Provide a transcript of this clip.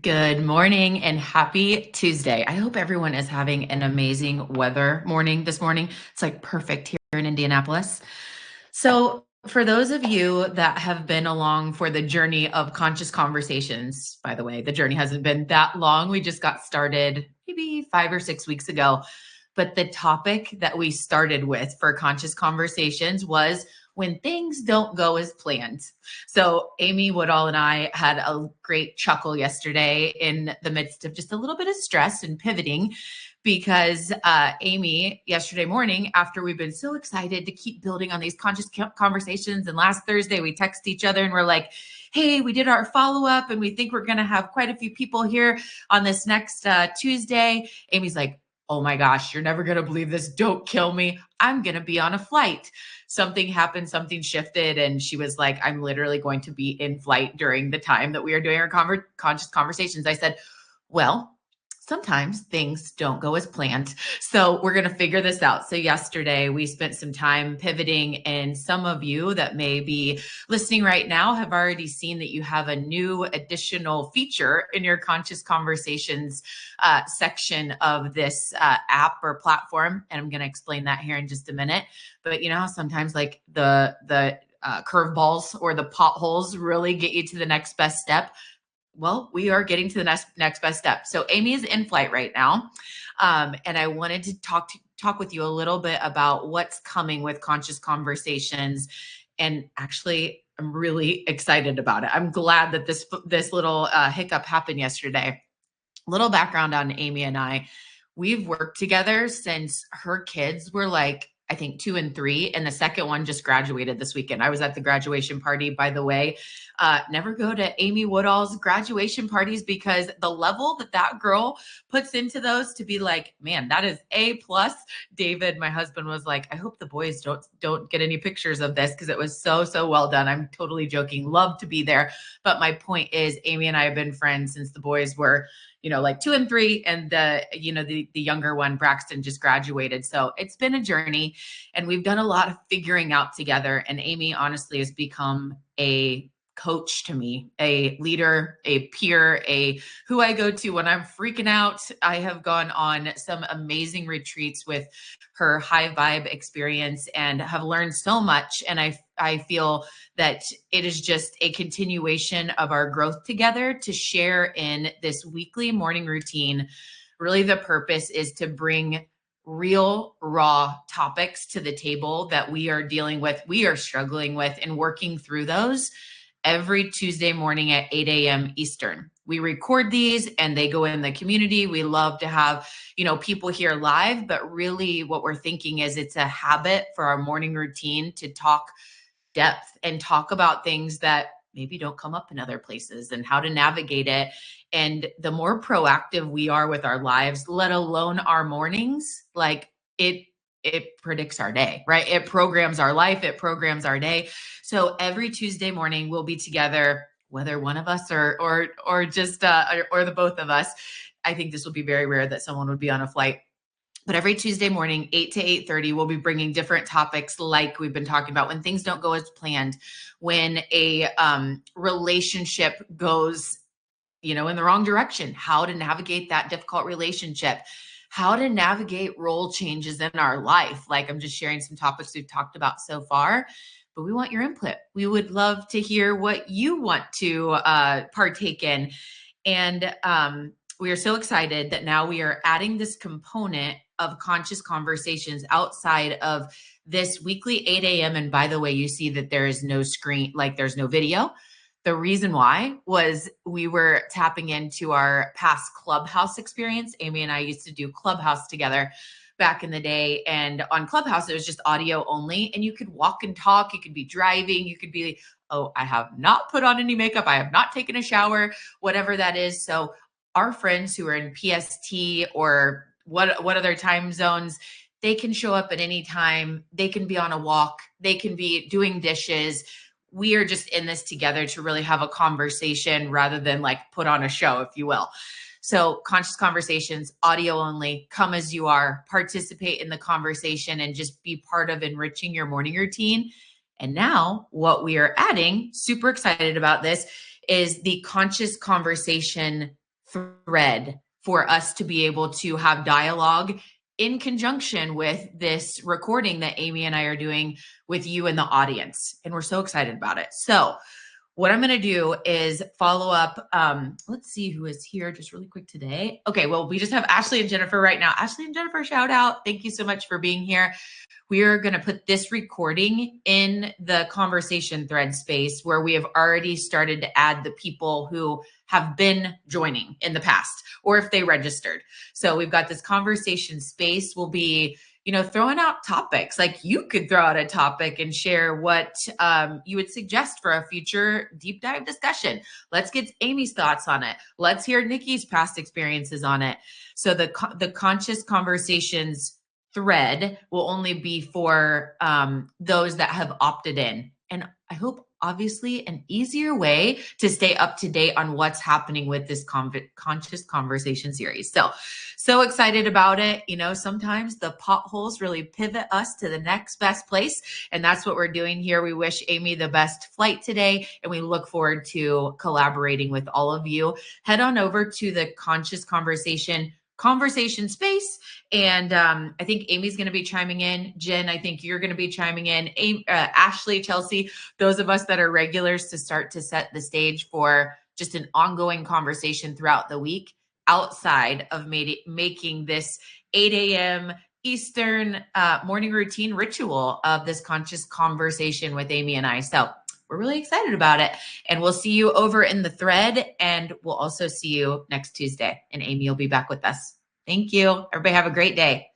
Good morning and happy Tuesday. I hope everyone is having an amazing weather morning this morning. It's like perfect here in Indianapolis. So, for those of you that have been along for the journey of conscious conversations, by the way, the journey hasn't been that long. We just got started maybe 5 or 6 weeks ago. But the topic that we started with for conscious conversations was when things don't go as planned. So Amy Woodall and I had a great chuckle yesterday in the midst of just a little bit of stress and pivoting because Amy, yesterday morning, after we've been so excited to keep building on these conscious conversations, and last Thursday we text each other and we're like, hey, we did our follow up and we think we're going to have quite a few people here on this next Tuesday. Amy's like, oh my gosh, you're never going to believe this. Don't kill me. I'm going to be on a flight. Something happened, something shifted. And she was like, I'm literally going to be in flight during the time that we are doing our conscious conversations. I said, well, sometimes things don't go as planned. So we're going to figure this out. So yesterday we spent some time pivoting, and some of you that may be listening right now have already seen that you have a new additional feature in your conscious conversations section of this app or platform. And I'm going to explain that here in just a minute. But you know how sometimes like the curveballs or the potholes really get you to the next best step. Well, we are getting to the next best step. So Amy is in flight right now, and I wanted to talk with you a little bit about what's coming with conscious conversations. And actually, I'm really excited about it. I'm glad that this little hiccup happened yesterday. Little background on Amy and I. We've worked together since her kids were like, I think 2 and 3, and the second one just graduated this weekend. I was at the graduation party, by the way. Never go to Amy Woodall's graduation parties because the level that girl puts into those to be like, man, that is A plus. David, my husband, was like, I hope the boys don't get any pictures of this because it was so well done. I'm totally joking. Love to be there. But my point is, Amy and I have been friends since the boys were like 2 and 3, and the younger one, Braxton, just graduated. So it's been a journey, and we've done a lot of figuring out together. And Amy honestly has become a coach to me, a leader, a peer, a who I go to when I'm freaking out. I have gone on some amazing retreats with her high vibe experience and have learned so much. And I feel that it is just a continuation of our growth together to share in this weekly morning routine. Really, the purpose is to bring real, raw topics to the table that we are dealing with, we are struggling with, and working through those every Tuesday morning at 8 a.m. Eastern. We record these and they go in the community. We love to have, people here live, but really what we're thinking is it's a habit for our morning routine to talk depth and talk about things that maybe don't come up in other places and how to navigate it. And the more proactive we are with our lives, let alone our mornings, like it predicts our day, right? It programs our life, it programs our day. So every Tuesday morning we'll be together, whether one of us or just or the both of us. I think this will be very rare that someone would be on a flight. But every Tuesday morning, 8 to 8:30, we'll be bringing different topics like we've been talking about when things don't go as planned, when a relationship goes, in the wrong direction, how to navigate that difficult relationship, how to navigate role changes in our life. Like I'm just sharing some topics we've talked about so far, but we want your input. We would love to hear what you want to partake in. And we are so excited that now we are adding this component of conscious conversations outside of this weekly 8 a.m. And by the way, you see that there is no screen, like there's no video. The reason why was we were tapping into our past Clubhouse experience. Amy and I used to do Clubhouse together back in the day. And on Clubhouse, it was just audio only. And you could walk and talk. You could be driving. You could be, oh, I have not put on any makeup. I have not taken a shower, whatever that is. So our friends who are in PST or what other time zones, they can show up at any time. They can be on a walk. They can be doing dishes. We are just in this together to really have a conversation rather than like put on a show, if you will. So conscious conversations, audio only, come as you are, participate in the conversation and just be part of enriching your morning routine. And now what we are adding, super excited about this, is the conscious conversation thread for us to be able to have dialogue in conjunction with this recording that Amy and I are doing with you in the audience. And we're so excited about it. So what I'm going to do is follow up. Let's see who is here just really quick today. Okay, well, we just have Ashley and Jennifer right now. Ashley and Jennifer, shout out. Thank you so much for being here. We are going to put this recording in the conversation thread space where we have already started to add the people who have been joining in the past, or if they registered. So we've got this conversation space. We'll be throwing out topics. Like you could throw out a topic and share what you would suggest for a future deep dive discussion. Let's get Amy's thoughts on it. Let's hear Nikki's past experiences on it. So the conscious conversations thread will only be for those that have opted in. And I hope obviously an easier way to stay up to date on what's happening with this conscious conversation series. So excited about it. Sometimes the potholes really pivot us to the next best place. And that's what we're doing here. We wish Amy the best flight today. And we look forward to collaborating with all of you. Head on over to the conscious conversation space. And I think Amy's going to be chiming in. Jen, I think you're going to be chiming in. Ashley, Chelsea, those of us that are regulars to start to set the stage for just an ongoing conversation throughout the week outside of making this 8 a.m. Eastern morning routine ritual of this conscious conversation with Amy and I. So we're really excited about it. And we'll see you over in the thread. And we'll also see you next Tuesday. And Amy will be back with us. Thank you. Everybody have a great day.